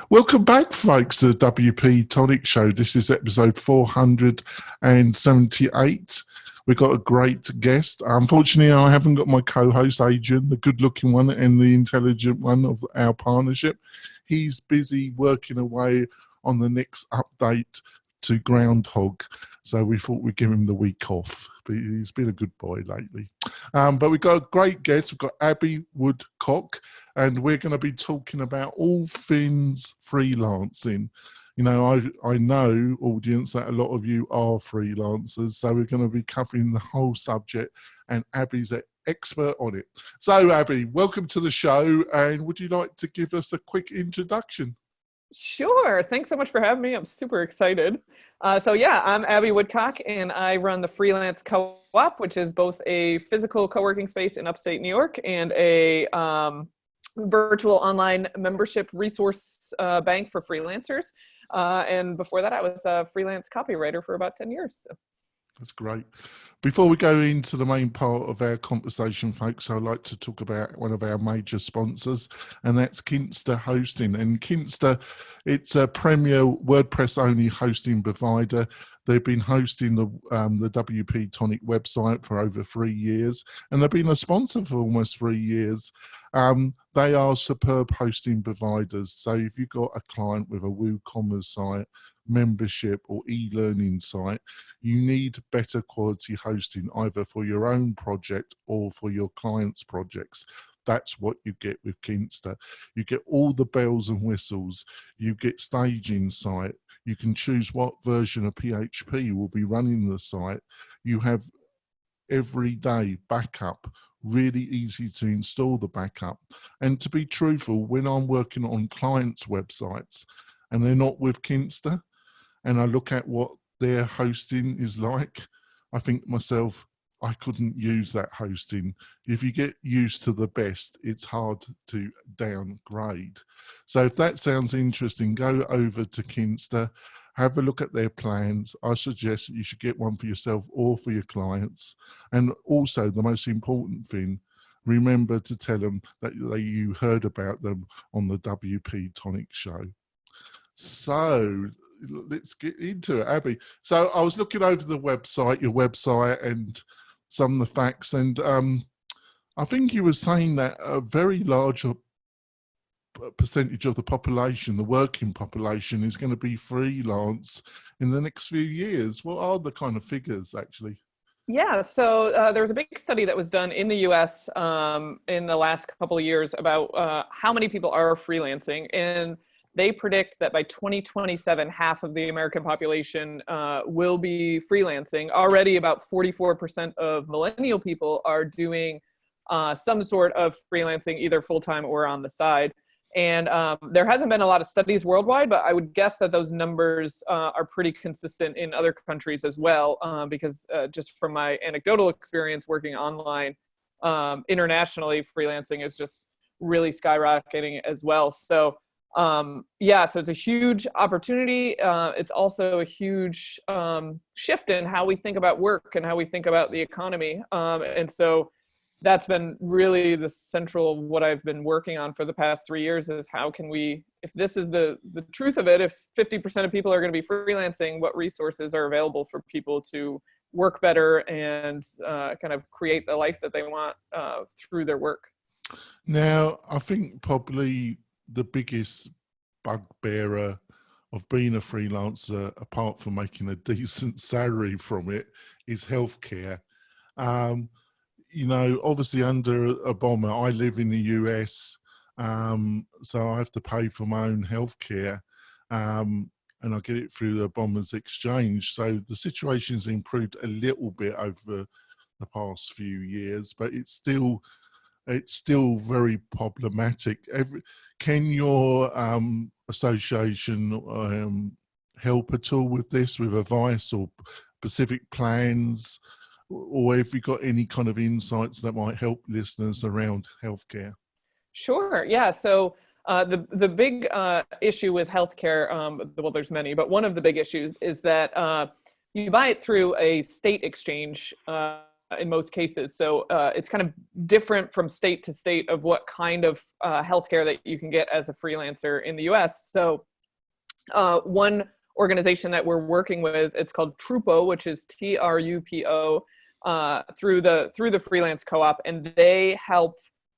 Welcome back, folks, to the WP-Tonic show. This is episode 478. We've got a great guest. Unfortunately, I haven't got my co-host, Adrian, the good-looking one and the intelligent one of our partnership. He's busy working away on the next update to Groundhog. So we thought we'd give him the week off. But he's been a good boy lately. But we've got a great guest. We've got Abbey Woodcock. And we're going to be talking about all things freelancing. You know, I know, audience, that a lot of you are freelancers, so we're going to be covering the whole subject, and Abby's an expert on it. So, Abbey, welcome to the show, and would you like to give us a quick introduction? Sure. Thanks so much for having me. I'm super excited. I'm Abbey Woodcock, and I run the Freelance Co-op, which is both a physical co-working space in upstate New York and a virtual online membership resource bank for freelancers. And before that, I was a freelance copywriter for about 10 years. So. That's great. Before we go into the main part of our conversation, folks, I'd like to talk about one of our major sponsors, and that's Kinsta Hosting. And Kinsta, it's a premier WordPress-only hosting provider. They've been hosting the WP-Tonic website for over 3 years, and they've been a sponsor for almost 3 years. They are superb hosting providers. So if you've got a client with a WooCommerce site, membership or e-learning site, you need better quality hosting either for your own project or for your clients' projects. That's what you get with Kinsta. You get all the bells and whistles. You get staging site. You can choose what version of PHP will be running the site. You have everyday backup, really easy to install the backup. And to be truthful, when I'm working on clients' websites and they're not with Kinsta, and I look at what their hosting is like, I think to myself, I couldn't use that hosting. If you get used to the best, it's hard to downgrade. So if that sounds interesting, go over to Kinsta, have a look at their plans. I suggest that you should get one for yourself or for your clients. And also, the most important thing, remember to tell them that you heard about them on the WP-Tonic show. So let's get into it, Abbey. So I was looking over the website, your website, and some of the facts, and I think you were saying that a very large percentage of the population, the working population, is going to be freelance in the next few years. What are the kind of figures, actually? Yeah, so there was a big study that was done in the US in the last couple of years about how many people are freelancing, and they predict that by 2027, half of the American population will be freelancing. Already about 44% of millennial people are doing some sort of freelancing, either full-time or on the side. And there hasn't been a lot of studies worldwide, but I would guess that those numbers are pretty consistent in other countries as well, because just from my anecdotal experience working online, internationally, freelancing is just really skyrocketing as well. So so it's a huge opportunity. It's also a huge shift in how we think about work and how we think about the economy. And so that's been really the central of what I've been working on for the past 3 years is how can we, if this is the truth of it, if 50% of people are going to be freelancing, what resources are available for people to work better and kind of create the life that they want through their work? Now, I think probably the biggest bugbearer of being a freelancer, apart from making a decent salary from it, is healthcare. You know, obviously under Obama, I live in the US, so I have to pay for my own healthcare, and I get it through Obama's exchange. So the situation's improved a little bit over the past few years, but it's still very problematic. Can your association help at all with this, with advice or specific plans, or have you got any kind of insights that might help listeners around healthcare? Sure. Yeah. So the big issue with healthcare, well, there's many, but one of the big issues is that you buy it through a state exchange in most cases. So it's kind of different from state to state of what kind of healthcare that you can get as a freelancer in the US. So one organization that we're working with, it's called Trupo, which is TRUPO, through the Freelance Co-op, and they help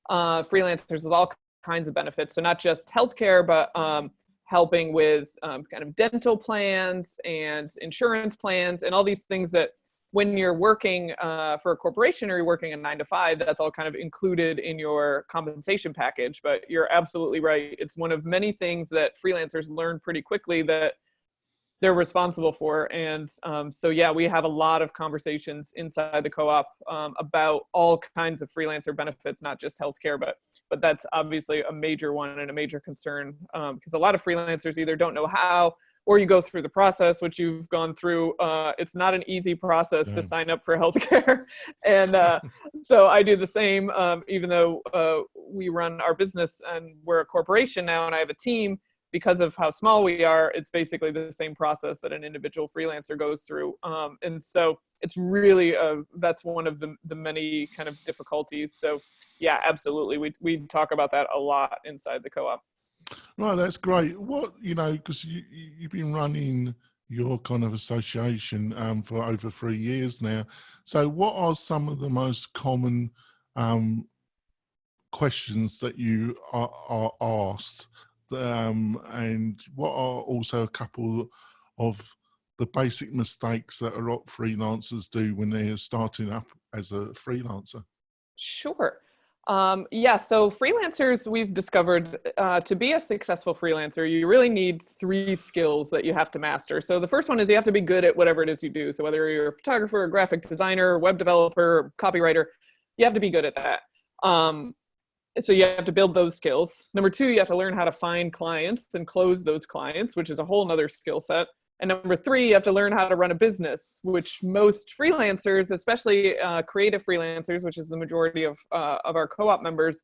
freelancers with all kinds of benefits. So not just healthcare, but helping with kind of dental plans and insurance plans and all these things that when you're working for a corporation or you're working a 9-to-5, that's all kind of included in your compensation package. But you're absolutely right. It's one of many things that freelancers learn pretty quickly that they're responsible for. And so, yeah, we have a lot of conversations inside the co-op about all kinds of freelancer benefits, not just healthcare, but that's obviously a major one and a major concern because a lot of freelancers either don't know how, or you go through the process, which you've gone through. It's not an easy process to sign up for healthcare. And so I do the same, even though we run our business and we're a corporation now and I have a team. Because of how small we are, it's basically the same process that an individual freelancer goes through. And so it's really, that's one of the many kind of difficulties. So yeah, absolutely. We talk about that a lot inside the co-op. Right, that's great. What, because you've been running your kind of association for over 3 years now. So what are some of the most common questions that you are asked? And what are also a couple of the basic mistakes that a lot of freelancers do when they're starting up as a freelancer? Sure. So freelancers, we've discovered to be a successful freelancer, you really need 3 skills that you have to master. So the first one is you have to be good at whatever it is you do. So whether you're a photographer, a graphic designer, web developer, copywriter, you have to be good at that. So you have to build those skills. Number 2, you have to learn how to find clients and close those clients, which is a whole nother skill set. And number 3, you have to learn how to run a business, which most freelancers, especially creative freelancers, which is the majority of our co-op members,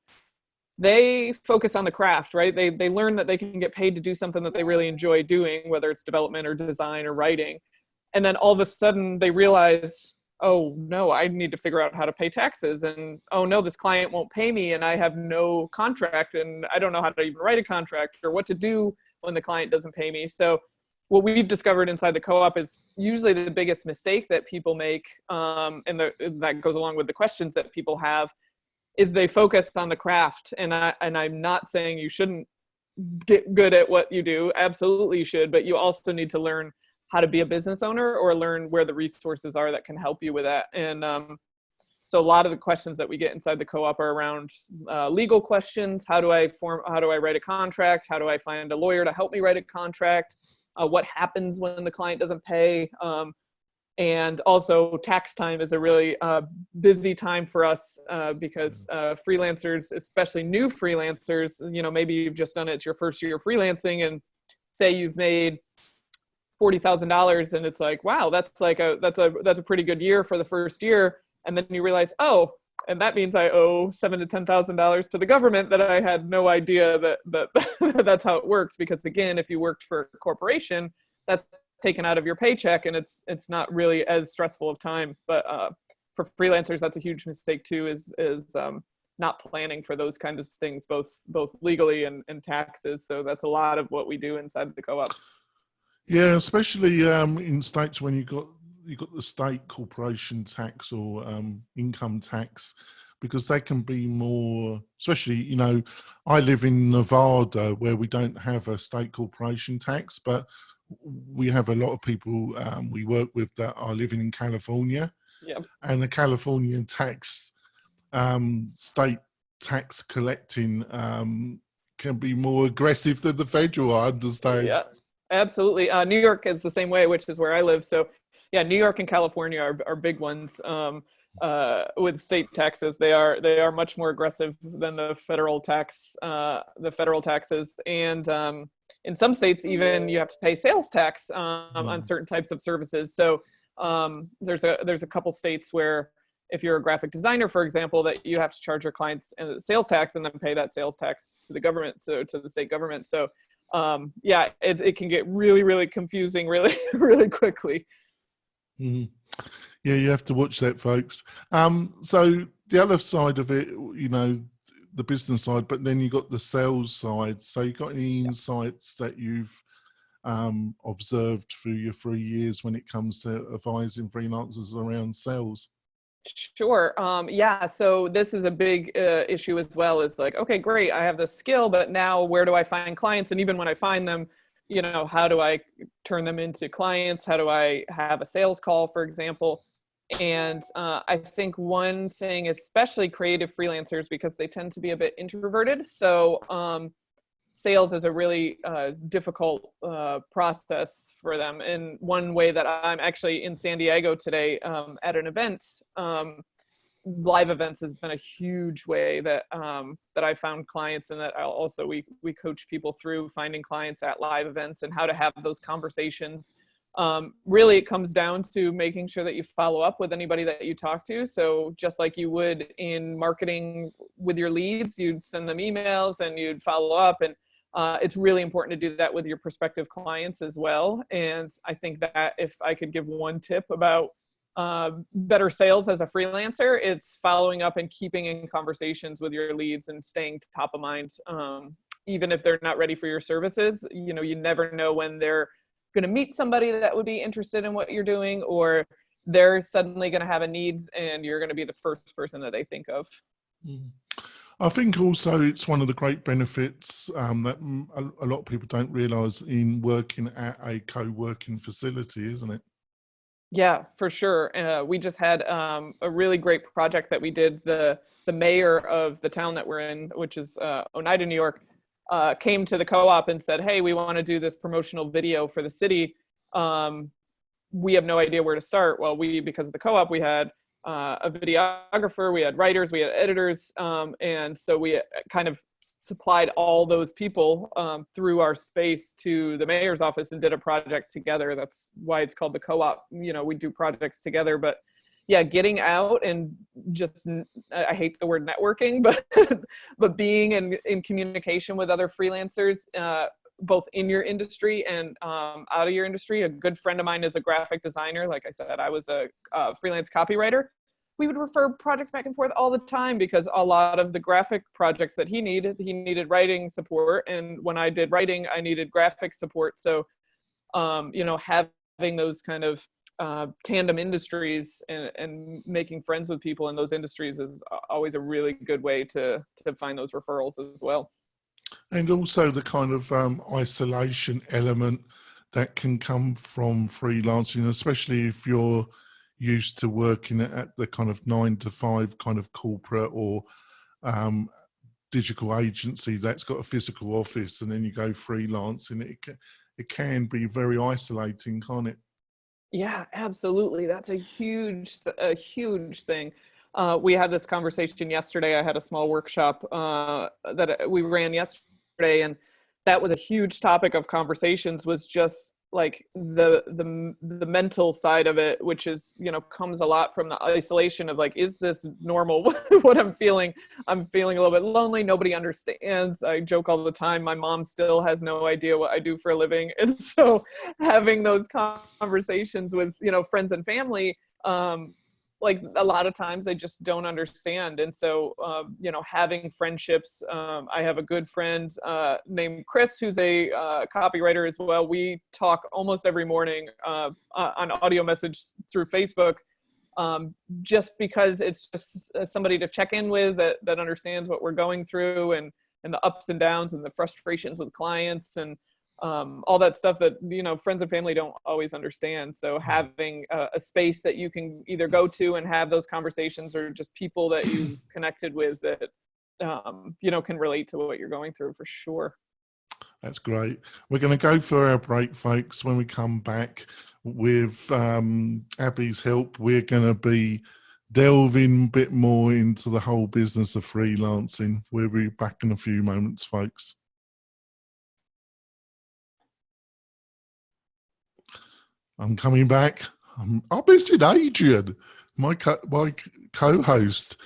they focus on the craft, right? They learn that they can get paid to do something that they really enjoy doing, whether it's development or design or writing. And then all of a sudden they realize, oh no, I need to figure out how to pay taxes. And oh no, this client won't pay me and I have no contract and I don't know how to even write a contract or what to do when the client doesn't pay me. So what we've discovered inside the co-op is usually the biggest mistake that people make, and that goes along with the questions that people have, is they focus on the craft. And I'm not saying you shouldn't get good at what you do. Absolutely you should, but you also need to learn how to be a business owner or learn where the resources are that can help you with that. And so a lot of the questions that we get inside the co-op are around legal questions. How do I write a contract? How do I find a lawyer to help me write a contract? What happens when the client doesn't pay? And also tax time is a really busy time for us because freelancers, especially new freelancers, maybe you've just done it your first year freelancing and say you've made $40,000 and it's like, wow, that's a pretty good year for the first year. And then you realize, oh, and that means I owe $7,000 to $10,000 to the government that I had no idea that that's how it works. Because again, if you worked for a corporation, that's taken out of your paycheck and it's not really as stressful of time. But for freelancers, that's a huge mistake too, is not planning for those kinds of things, both legally and taxes. So that's a lot of what we do inside the co-op. Yeah, especially in states when you got the state corporation tax or income tax, because they can be more, especially, I live in Nevada where we don't have a state corporation tax, but we have a lot of people we work with that are living in California. Yep. And the California tax, state tax collecting can be more aggressive than the federal, I understand. Yeah. Absolutely. New York is the same way, which is where I live. So yeah, New York and California are big ones with state taxes. They are much more aggressive than the federal taxes. And in some states, even you have to pay sales tax on certain types of services. So there's a couple states where if you're a graphic designer, for example, that you have to charge your clients sales tax and then pay that sales tax to the government, so to the state government. So it can get really, really confusing really, really quickly. Mm-hmm. Yeah, you have to watch that, folks. So the other side of it, the business side, but then you got the sales side. So you got any insights that you've observed through your 3 years when it comes to advising freelancers around sales? Sure. Yeah. So this is a big issue as well. Is like, okay, great. I have this skill, but now where do I find clients? And even when I find them, how do I turn them into clients? How do I have a sales call, for example? And I think one thing, especially creative freelancers, because they tend to be a bit introverted. So sales is a really difficult process for them. And one way that I'm actually in San Diego today at an event, live events has been a huge way that that I found clients, and that we coach people through finding clients at live events and how to have those conversations. Really, it comes down to making sure that you follow up with anybody that you talk to. So just like you would in marketing with your leads, you'd send them emails and you'd follow up. And it's really important to do that with your prospective clients as well. And I think that if I could give one tip about better sales as a freelancer, it's following up and keeping in conversations with your leads and staying top of mind. Even if they're not ready for your services, you never know when they're going to meet somebody that would be interested in what you're doing, or they're suddenly going to have a need and you're going to be the first person that they think of. I think also it's one of the great benefits that a lot of people don't realize in working at a co-working facility, isn't it? Yeah, for sure. We just had a really great project that we did. The mayor of the town that we're in, which is Oneida, New York, came to the co-op and said, hey, we want to do this promotional video for the city. We have no idea where to start. Well, because of the co-op, we had a videographer, we had writers, we had editors. And so we kind of supplied all those people through our space to the mayor's office and did a project together. That's why it's called the co-op. We do projects together, but yeah, getting out and just, I hate the word networking, but being in communication with other freelancers, both in your industry and out of your industry. A good friend of mine is a graphic designer. Like I said, I was a freelance copywriter. We would refer projects back and forth all the time because a lot of the graphic projects that he needed writing support. And when I did writing, I needed graphic support. So, having those kind of tandem industries and making friends with people in those industries is always a really good way to find those referrals as well. And also the kind of isolation element that can come from freelancing, especially if you're used to working at the kind of 9 to 5 kind of corporate or digital agency that's got a physical office, and then you go freelance, and it can be very isolating, can't it? Yeah, absolutely. That's a huge thing. We had this conversation yesterday. I had a small workshop that we ran yesterday, and that was a huge topic of conversations, was just like the mental side of it, which is, comes a lot from the isolation of like, is this normal? What I'm feeling a little bit lonely. Nobody understands. I joke all the time. My mom still has no idea what I do for a living. And so having those conversations with, friends and family, like a lot of times they just don't understand. And so, having friendships, I have a good friend named Chris, who's a copywriter as well. We talk almost every morning on audio message through Facebook, just because it's just somebody to check in with that understands what we're going through and the ups and downs and the frustrations with clients and all that stuff that, friends and family don't always understand. So having a space that you can either go to and have those conversations, or just people that you've connected with that, can relate to what you're going through, for sure. That's great. We're going to go for our break, folks. When we come back, with Abbey's help, we're going to be delving a bit more into the whole business of freelancing. We'll be back in a few moments, folks. I'm coming back. I'm missing Adrian, my co-host.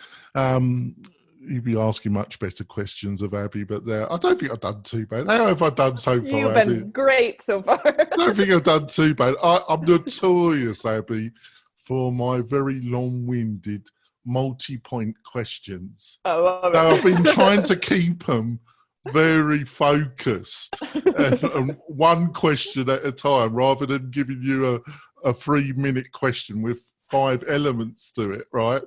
You'd be asking much better questions of Abbey, but I don't think I've done too bad. How have I done so far, You've Abbey? been great so far. I don't think I've done too bad. I'm notorious, Abbey, for my very long-winded multi-point questions. I love So it. I've been trying to keep them very focused and one question at a time, rather than giving you a 3-minute question with 5 elements to it, right?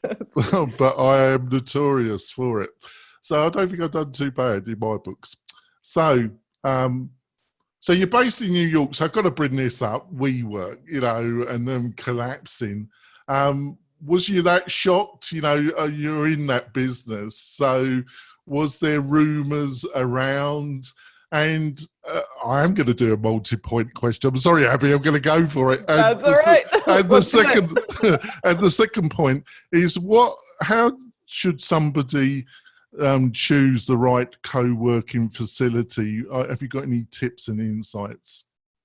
But I am notorious for it. So I don't think I've done too bad in my books. So, so you're based in New York, so I've got to bring this up, WeWork, you know, and them collapsing. Was you that shocked? You know, you're in that business, so was there rumours around? And I am going to do a multi-point question. I'm sorry, Abby, I'm going to go for it. And That's all right. And the second, and the second point is how should somebody choose the right co-working facility? Have you got any tips and insights?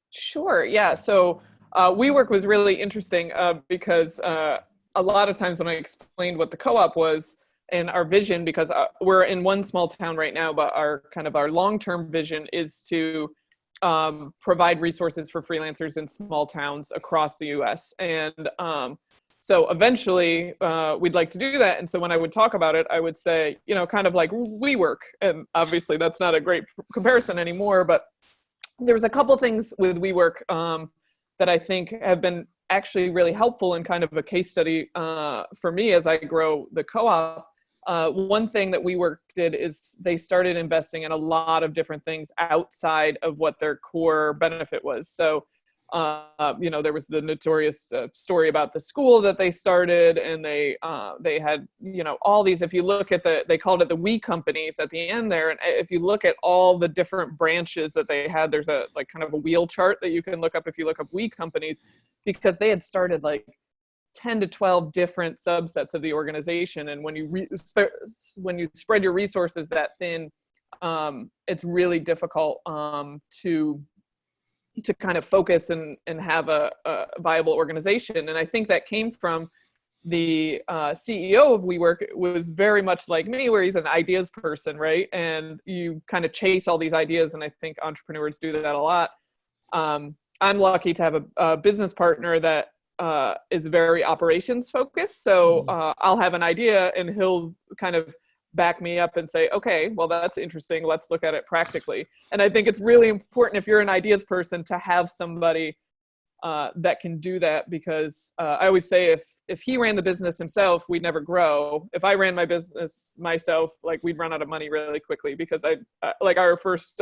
Sure. Yeah. So WeWork was really interesting because a lot of times when I explained what the co-op was and our vision, because we're in one small town right now, but our long-term vision is to provide resources for freelancers in small towns across the US. And so eventually we'd like to do that. And so when I would talk about it, I would say, you know, kind of like WeWork. And obviously that's not a great comparison anymore, but there was a couple things with WeWork that I think have been actually really helpful and kind of a case study for me as I grow the co-op. One thing that WeWork did is they started investing in a lot of different things outside of what their core benefit was. So, you know, there was the notorious story about the school that they started, and they had, you know, all these, if you look at they called it the We companies at the end there. And if you look at all the different branches that they had, there's a like kind of a wheel chart that you can look up if you look up We companies, because they had started like 10 to 12 different subsets of the organization. And when you spread your resources that thin, it's really difficult to kind of focus and have a viable organization. And I think that came from the CEO of WeWork. Was very much like me, where he's an ideas person, right? And you kind of chase all these ideas. And I think entrepreneurs do that a lot. I'm lucky to have a business partner that is very operations focused. So I'll have an idea and he'll kind of back me up and say, okay, well, that's interesting. Let's look at it practically. And I think it's really important, if you're an ideas person, to have somebody that can do that, because I always say if he ran the business himself, we'd never grow. If I ran my business myself, like, we'd run out of money really quickly, because I like our first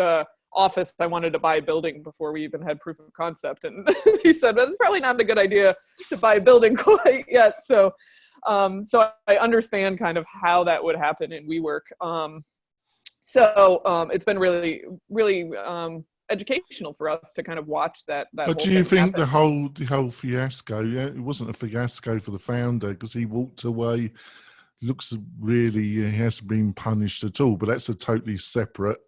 office, I wanted to buy a building before we even had proof of concept. And he said, that's probably not a good idea to buy a building quite yet. So I understand kind of how that would happen in WeWork. It's been really, really educational for us to kind of watch that. But do you think happen. the whole fiasco? Yeah, it wasn't a fiasco for the founder, because he walked away. Looks really he hasn't been punished at all. But that's a totally separate.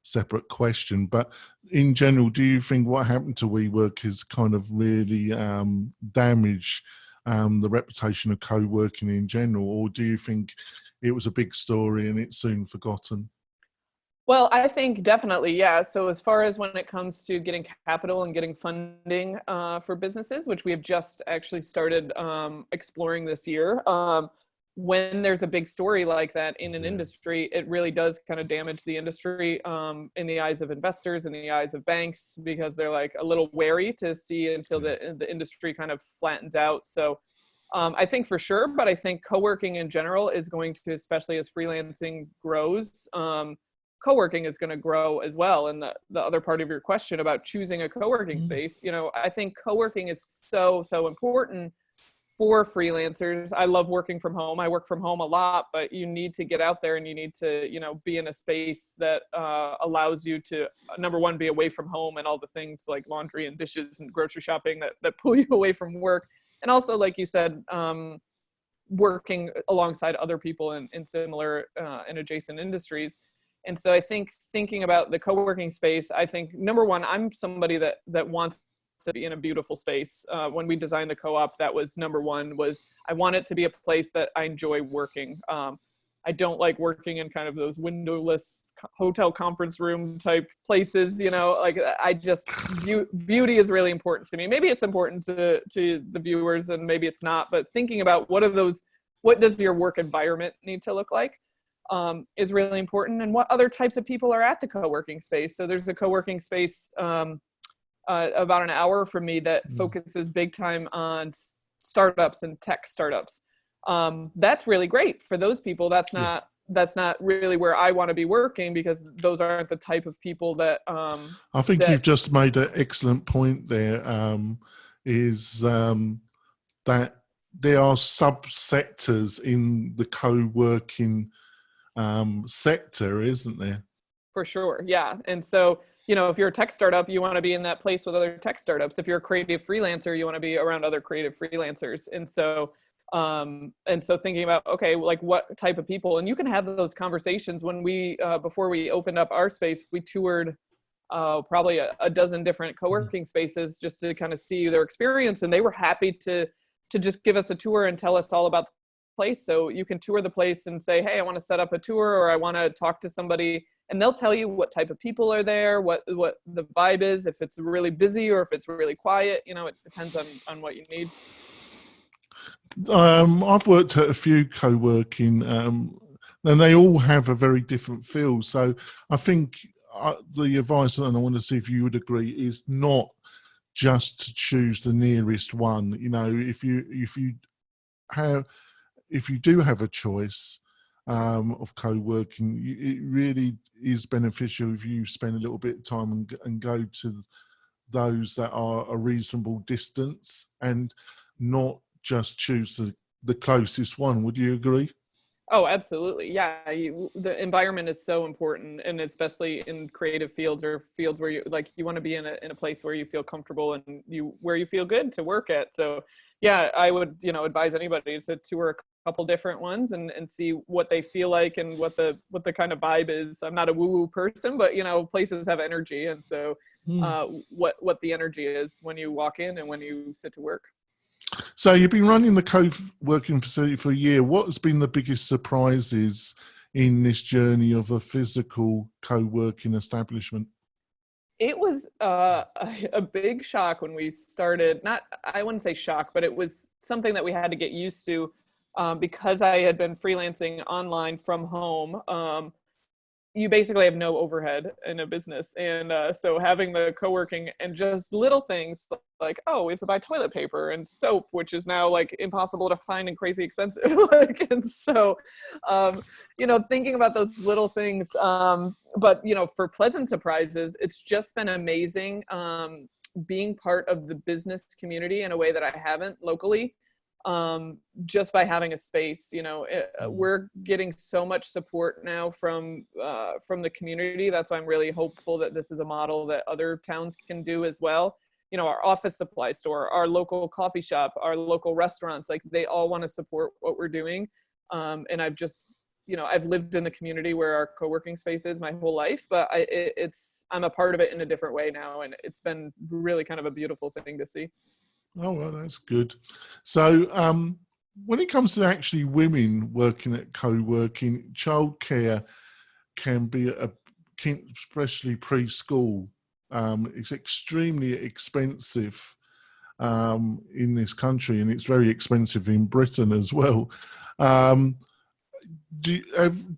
Separate question. But in general, do you think what happened to WeWork has kind of really damaged the reputation of co-working in general, or do you think it was a big story and it's soon forgotten? Well, I think definitely, yeah. So as far as when it comes to getting capital and getting funding for businesses, which we have just actually started exploring this year, when there's a big story like that in an industry, it really does kind of damage the industry in the eyes of investors, in the eyes of banks, because they're like a little wary to see until the industry kind of flattens out. So I think for sure, but I think co-working in general is going to, especially as freelancing grows, co-working is going to grow as well. And the other part of your question about choosing a co-working space, you know, I think co-working is so important for freelancers. I love working from home. I work from home a lot, but you need to get out there and you need to, you know, be in a space that allows you to, number one, be away from home and all the things like laundry and dishes and grocery shopping that pull you away from work. And also, like you said, working alongside other people in similar and adjacent industries. And so I think thinking about the co-working space, I think number one, I'm somebody that wants to be in a beautiful space. When we designed the co-op, that was number one, was I want it to be a place that I enjoy working. I I don't like working in kind of those windowless hotel conference room type places, you know, like I just, beauty is really important to me. Maybe it's important to the viewers and maybe it's not, but thinking about what does your work environment need to look like is really important, and what other types of people are at the co-working space. So there's a co-working space about an hour from me that focuses big time on startups and tech startups. That's really great for those people. That's not really where I want to be working, because those aren't the type of people that I think you've just made an excellent point there, is that there are subsectors in the co-working sector, isn't there? For sure. Yeah. And so, you know, if you're a tech startup, you want to be in that place with other tech startups. If you're a creative freelancer, you want to be around other creative freelancers. And so thinking about, okay, like what type of people, and you can have those conversations. When we, before we opened up our space, we toured probably a dozen different co-working spaces just to kind of see their experience. And they were happy to just give us a tour and tell us all about the place. So you can tour the place and say, hey, I want to set up a tour, or I want to talk to somebody, and they'll tell you what type of people are there, what the vibe is, if it's really busy or if it's really quiet. You know, it depends on what you need. I've worked at a few co-working, and they all have a very different feel. So I think the advice, and I want to see if you would agree, is not just to choose the nearest one. You know, if you do have a choice of co-working, it really is beneficial if you spend a little bit of time and go to those that are a reasonable distance, and not just choose the closest one. Would you agree? Oh, absolutely. Yeah. The environment is so important, and especially in creative fields or fields where you want to be in a place where you feel comfortable and where you feel good to work at. So yeah, I would, advise anybody to tour a couple different ones and see what they feel like and what the kind of vibe is. I'm not a woo-woo person, but places have energy. And so what the energy is when you walk in and when you sit to work. So you've been running the co-working facility for a year. What has been the biggest surprises in this journey of a physical co-working establishment? It was a big shock when we started. I wouldn't say shock, but it was something that we had to get used to because I had been freelancing online from home. You basically have no overhead in a business. And so having the co-working and just little things like, oh, we have to buy toilet paper and soap, which is now like impossible to find and crazy expensive. And so, thinking about those little things, but, for pleasant surprises, it's just been amazing being part of the business community in a way that I haven't locally. Just by having a space, we're getting so much support now from the community. That's why I'm really hopeful that this is a model that other towns can do as well. Our office supply store, our local coffee shop, our local restaurants, like they all want to support what we're doing. And I've just, I've lived in the community where our co-working space is my whole life, but I'm a part of it in a different way now. And it's been really kind of a beautiful thing to see. Oh, well, that's good. So when it comes to actually women working at co-working, childcare can be, especially preschool, it's extremely expensive in this country, and it's very expensive in Britain as well. Do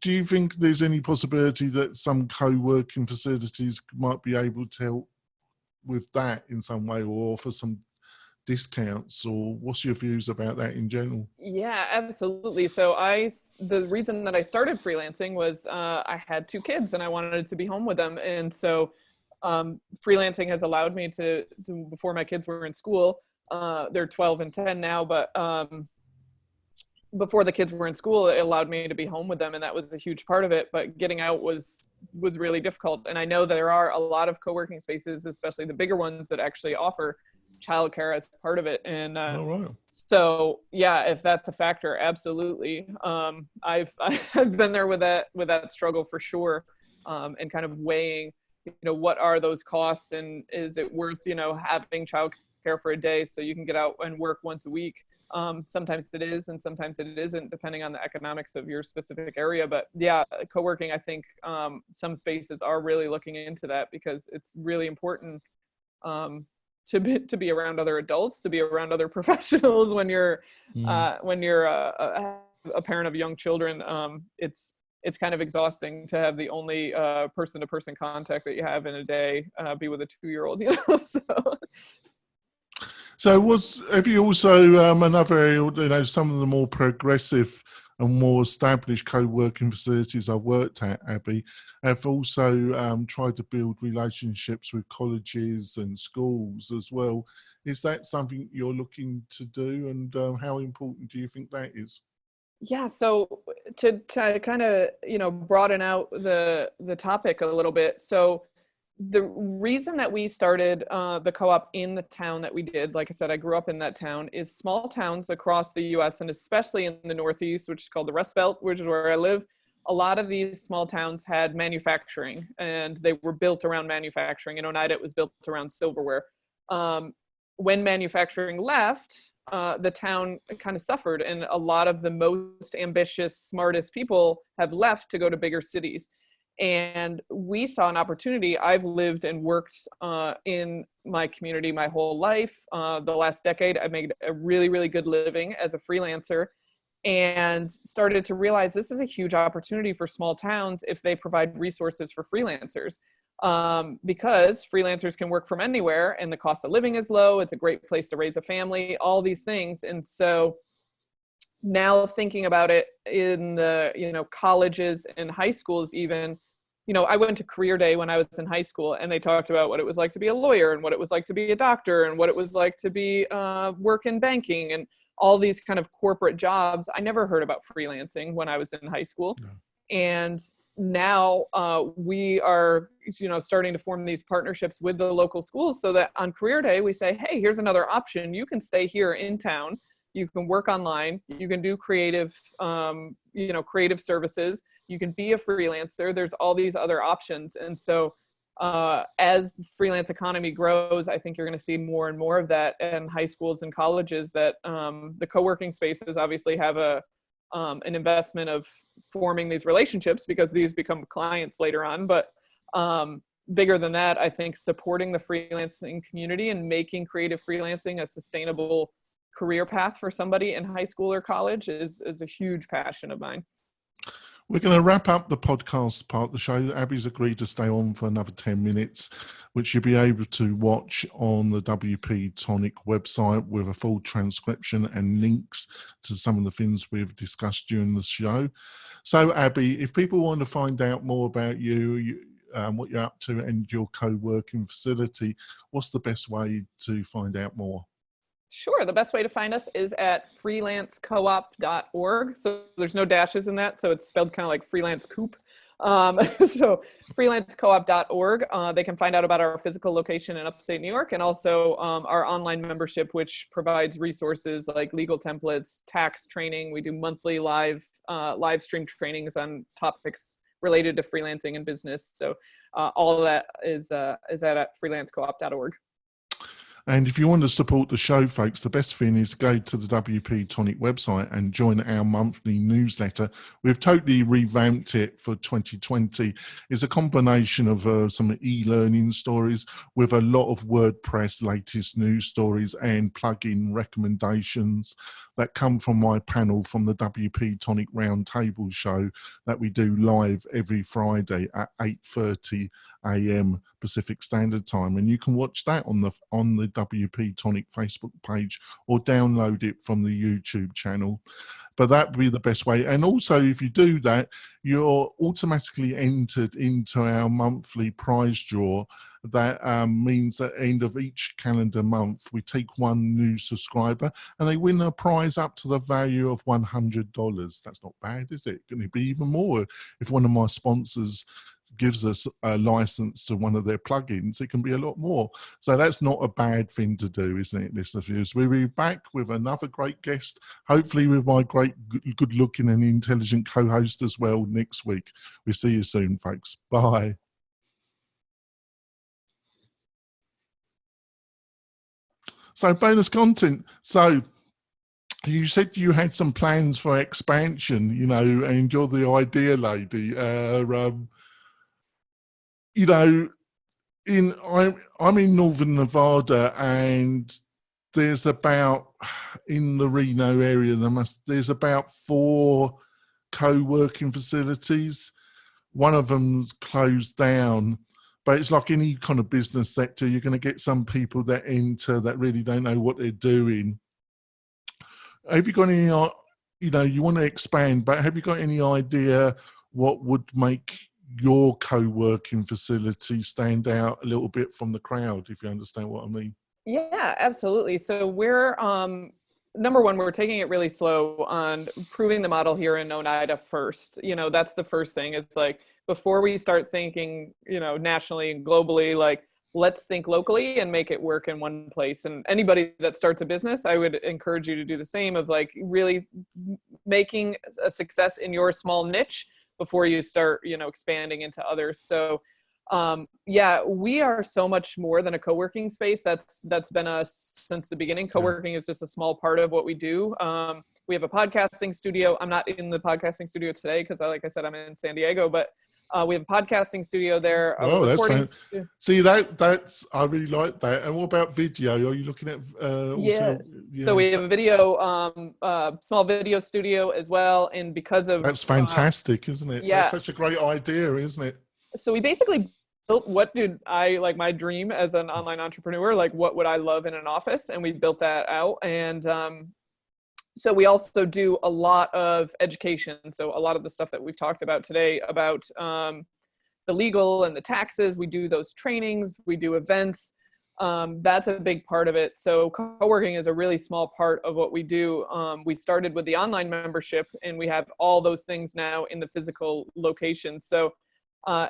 you think there's any possibility that some co-working facilities might be able to help with that in some way, or offer some discounts, or what's your views about that in general? Yeah, absolutely. So the reason that I started freelancing was I had 2 kids and I wanted to be home with them. And so freelancing has allowed me to before my kids were in school, they're 12 and 10 now, but before the kids were in school, it allowed me to be home with them. And that was a huge part of it. But getting out was really difficult. And I know that there are a lot of co-working spaces, especially the bigger ones, that actually offer childcare as part of it. And so yeah, if that's a factor, absolutely. I've been there with that struggle for sure, and kind of weighing, what are those costs, and is it worth having childcare for a day so you can get out and work once a week, Sometimes it is, and sometimes it isn't, depending on the economics of your specific area. But yeah, co-working, I think some spaces are really looking into that, because it's really important to be around other adults, to be around other professionals when you're a parent of young children. It's kind of exhausting to have the only person-to-person contact that you have in a day be with a 2-year-old, you know. So have you also, another area, you know, some of the more progressive and more established co-working facilities I've worked at, Abbey, have also tried to build relationships with colleges and schools as well. Is that something you're looking to do, and how important do you think that is? Yeah, so to kind of, you know, broaden out the topic a little bit. So the reason that we started the co-op in the town that we did, like I said, I grew up in that town, is small towns across the US, and especially in the Northeast, which is called the Rust Belt, which is where I live. A lot of these small towns had manufacturing, and they were built around manufacturing. In Oneida, it was built around silverware. When manufacturing left, the town kind of suffered, and a lot of the most ambitious, smartest people have left to go to bigger cities. And we saw an opportunity. I've lived and worked in my community my whole life. The last decade, I made a really, really good living as a freelancer, and started to realize this is a huge opportunity for small towns if they provide resources for freelancers. Because freelancers can work from anywhere, and the cost of living is low. It's a great place to raise a family, all these things. And so now thinking about it in the, you know, colleges and high schools even, you know, I went to career day when I was in high school, and they talked about what it was like to be a lawyer, and what it was like to be a doctor, and what it was like to be work in banking, and all these kind of corporate jobs. I never heard about freelancing when I was in high school. No. And now we are, you know, starting to form these partnerships with the local schools, so that on career day we say, hey, here's another option. You can stay here in town. You can work online. You can do creative, you know, creative services. You can be a freelancer. There's all these other options. And so as the freelance economy grows, I think you're going to see more and more of that in high schools and colleges, that the co-working spaces obviously have an investment of forming these relationships, because these become clients later on. But bigger than that, I think supporting the freelancing community and making creative freelancing a sustainable career path for somebody in high school or college is a huge passion of mine. We're going to wrap up the podcast part of the show. Abby's agreed to stay on for another 10 minutes, which you'll be able to watch on the WP-Tonic website with a full transcription and links to some of the things we've discussed during the show. So, Abbey, if people want to find out more about you, what you're up to, and your co-working facility, what's the best way to find out more? Sure. The best way to find us is at freelancecoop.org. So there's no dashes in that. So it's spelled kind of like freelance coop. So freelancecoop.org. They can find out about our physical location in upstate New York, and also our online membership, which provides resources like legal templates, tax training. We do monthly live stream trainings on topics related to freelancing and business. So all of that is at freelancecoop.org. And if you want to support the show, folks, the best thing is go to the WP-Tonic website and join our monthly newsletter. We've totally revamped it for 2020. It's a combination of some e-learning stories with a lot of WordPress latest news stories and plugin recommendations that come from my panel from the WP-Tonic Roundtable show that we do live every Friday at 8:30 a.m. Pacific Standard Time, and you can watch that on the WP-Tonic Facebook page, or download it from the YouTube channel. But that would be the best way. And also, if you do that, you're automatically entered into our monthly prize draw. That means that at the end of each calendar month, we take one new subscriber, and they win a prize up to the value of $100. That's not bad, is it? Going to be even more if one of my sponsors gives us a license to one of their plugins. It can be a lot more. So that's not a bad thing to do, isn't it, listener viewers? We'll be back with another great guest, hopefully with my great good looking and intelligent co-host as well next week. We'll see you soon, folks. Bye. So bonus content. So You said you had some plans for expansion, and you're the idea lady. You know, I'm in northern Nevada, and there's about, in the Reno area, there's about 4 co-working facilities. One of them's closed down, but it's like any kind of business sector. You're going to get some people that enter that really don't know what they're doing. Have you got any, you want to expand, but have you got any idea what would make your co-working facility stand out a little bit from the crowd, if you understand what I mean? Yeah, absolutely. So we're, number one, we're taking it really slow on proving the model here in Oneida first. That's the first thing. It's like, before we start thinking, nationally and globally, like, let's think locally and make it work in one place. And anybody that starts a business, I would encourage you to do the same, of like really making a success in your small niche before you start, expanding into others. So yeah, we are so much more than a co-working space. That's been us since the beginning. Co-working is just a small part of what we do. We have a podcasting studio. I'm not in the podcasting studio today because, like I said, I'm in San Diego, but we have a podcasting studio there. Oh, that's fun. See, that's, I really like that. And what about video? Are you looking at also? Yeah. So we have a video, small video studio as well. And because of that's fantastic, isn't it? Yeah, that's such a great idea, isn't it? So we basically built what did I like my dream as an online entrepreneur, like what would I love in an office, and we built that out. And so we also do a lot of education. So a lot of the stuff that we've talked about today about the legal and the taxes, we do those trainings, we do events. That's a big part of it. So co-working is a really small part of what we do. We started with the online membership, and we have all those things now in the physical location. So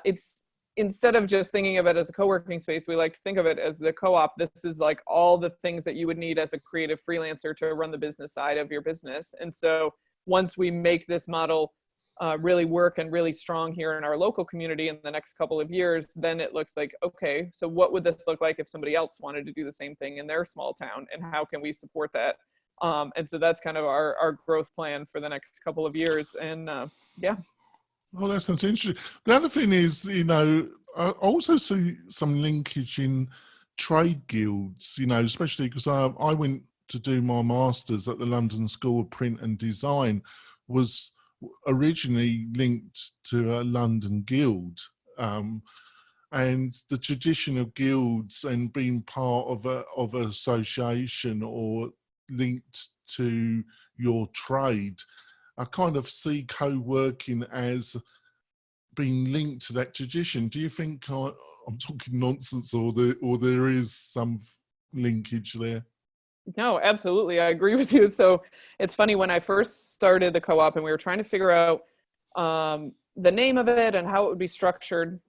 it's, instead of just thinking of it as a co-working space, we like to think of it as the co-op. This is like all the things that you would need as a creative freelancer to run the business side of your business. And so once we make this model really work and really strong here in our local community in the next couple of years, then it looks like, okay, so what would this look like if somebody else wanted to do the same thing in their small town, and how can we support that? And so that's kind of our growth plan for the next couple of years. And yeah. Oh, that sounds interesting. The other thing is, I also see some linkage in trade guilds, especially because I went to do my master's at the London School of Print and Design, was originally linked to a London guild. And the tradition of guilds and being part of an association or linked to your trade, I kind of see co-working as being linked to that tradition. Do you think I'm talking nonsense, or there is some linkage there? No, absolutely. I agree with you. So it's funny, when I first started the co-op and we were trying to figure out the name of it and how it would be structured,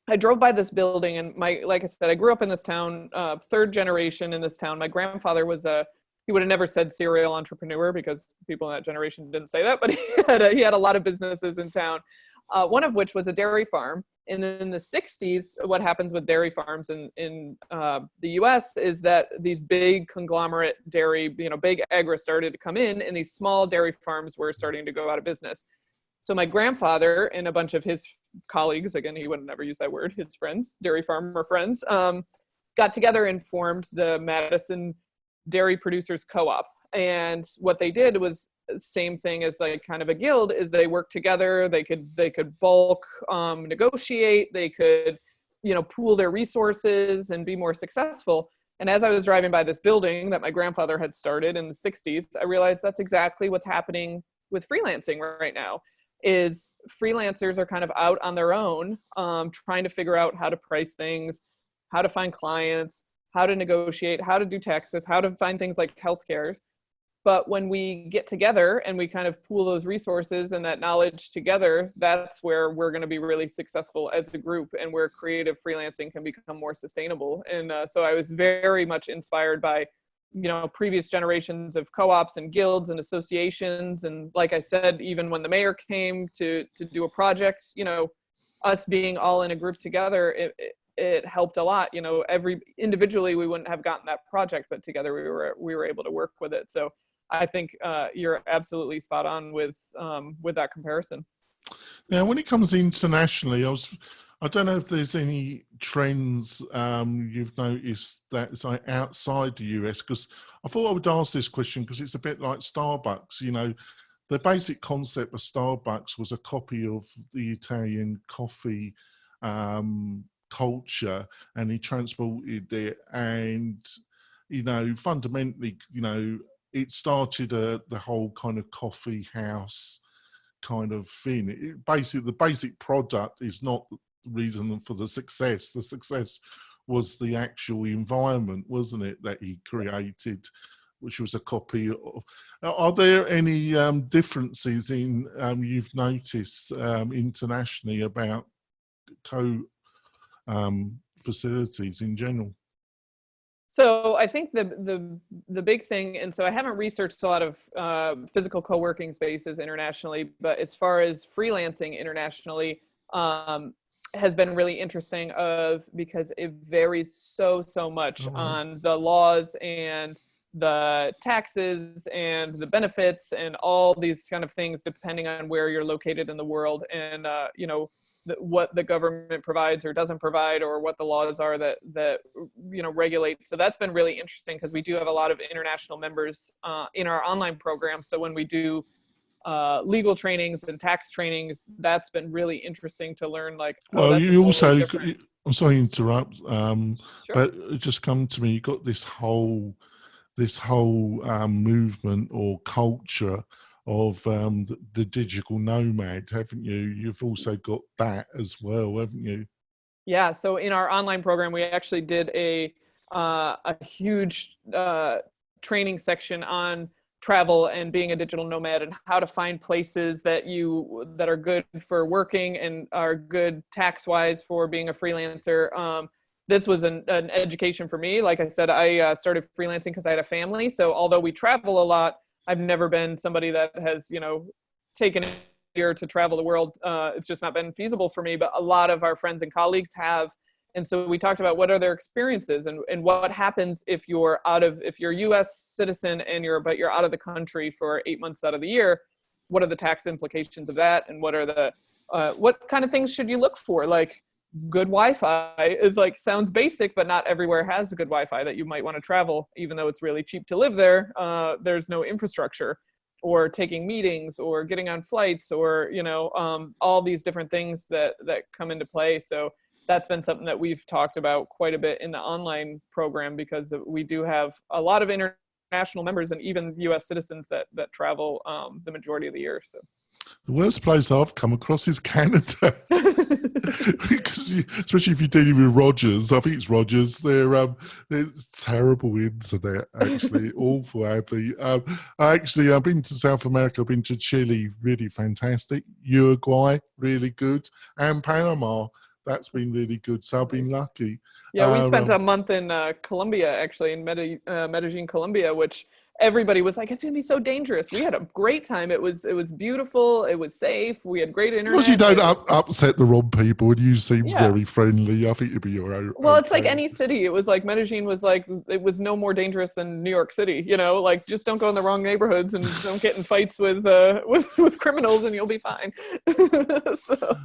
I drove by this building, and like I said, I grew up in this town, third generation in this town. My grandfather was he would have never said serial entrepreneur because people in that generation didn't say that, but he had a lot of businesses in town, one of which was a dairy farm. And in the 60s, what happens with dairy farms in the US is that these big conglomerate dairy, big agri started to come in, and these small dairy farms were starting to go out of business. So my grandfather and a bunch of his colleagues, again, he would never use that word, his friends, dairy farmer friends, got together and formed the Madison Dairy Producers Co-op. And what they did was same thing as like kind of a guild, is they worked together. They could bulk negotiate. They could, pool their resources and be more successful. And as I was driving by this building that my grandfather had started in the 60s, I realized that's exactly what's happening with freelancing right now. Is freelancers are kind of out on their own, trying to figure out how to price things, how to find clients, how to negotiate, how to do taxes, how to find things like healthcare. But when we get together and we kind of pool those resources and that knowledge together, that's where we're going to be really successful as a group, and where creative freelancing can become more sustainable. And so I was very much inspired by, previous generations of co-ops and guilds and associations. And like I said, even when the mayor came to do a project, us being all in a group together, it helped a lot. Every individually we wouldn't have gotten that project, but together we were able to work with it. So I think you're absolutely spot on with that comparison. Now, when it comes internationally, I don't know if there's any trends you've noticed that's like outside the US, because I thought I would ask this question because it's a bit like Starbucks. You know, the basic concept of Starbucks was a copy of the Italian coffee culture, and he transported it, and you know, fundamentally, you know, it started the whole kind of coffee house kind of thing. Basically, the basic product is not the reason for the success. The success was the actual environment, wasn't it, that he created, which was a copy of. Are there any differences in you've noticed internationally about facilities in general? So I think the big thing, and so I haven't researched a lot of physical co-working spaces internationally, but as far as freelancing internationally, has been really interesting because it varies so much on the laws and the taxes and the benefits and all these kind of things depending on where you're located in the world, and you know, what the government provides or doesn't provide, or what the laws are that you know, regulate. So that's been really interesting because we do have a lot of international members in our online program. So when we do legal trainings and tax trainings, that's been really interesting to learn. Like, well, you totally also different. I'm sorry to interrupt, Sure. but it just come to me, you got this whole movement or culture of the digital nomad, haven't you? You've also got that as well, haven't you? Yeah. So in our online program, we actually did a huge training section on travel and being a digital nomad and how to find places that are good for working and are good tax wise for being a freelancer. This was an education for me. Like I said, I started freelancing because I had a family. So although we travel a lot, I've never been somebody that has, you know, taken a year to travel the world. It's just not been feasible for me, but a lot of our friends and colleagues have. And so we talked about what are their experiences and what happens if you're a US citizen and you're out of the country for 8 months out of the year. What are the tax implications of that? And what are what kind of things should you look for? Like, good Wi-Fi is like, sounds basic, but not everywhere has a good Wi-Fi that you might want to travel, even though it's really cheap to live there. There's no infrastructure, or taking meetings, or getting on flights, or, you know, all these different things that come into play. So that's been something that we've talked about quite a bit in the online program, because we do have a lot of international members and even US citizens that travel the majority of the year. So the worst place I've come across is Canada. Because especially if you're dealing with Rogers, I think it's Rogers, they're terrible internet, actually. Awful, Abbey. I've been to South America, I've been to Chile, really fantastic. Uruguay, really good. And Panama, that's been really good. So I've been lucky. Yeah, we spent a month in Colombia, actually, in Medellin, Colombia, which everybody was like, it's gonna be so dangerous. We had a great time. It was beautiful. It was safe. We had great internet. Because you don't upset the wrong people, and you seem very friendly. I think you'd be your own. Well, it's like any city. It was like Medellin was like, it was no more dangerous than New York City. You know, like, just don't go in the wrong neighborhoods and don't get in fights with criminals, and you'll be fine. So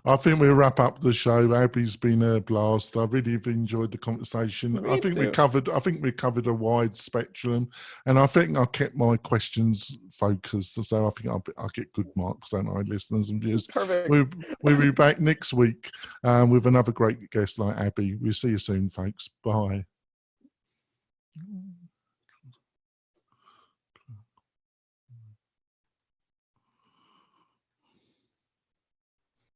I think we'll wrap up the show. Abby's been a blast. I really have enjoyed the conversation. I think we covered a wide spectrum, and I think I kept my questions focused. So I think I'll get good marks, don't I, listeners and viewers? Perfect. We'll be back next week with another great guest like Abbey. We'll see you soon, folks. Bye.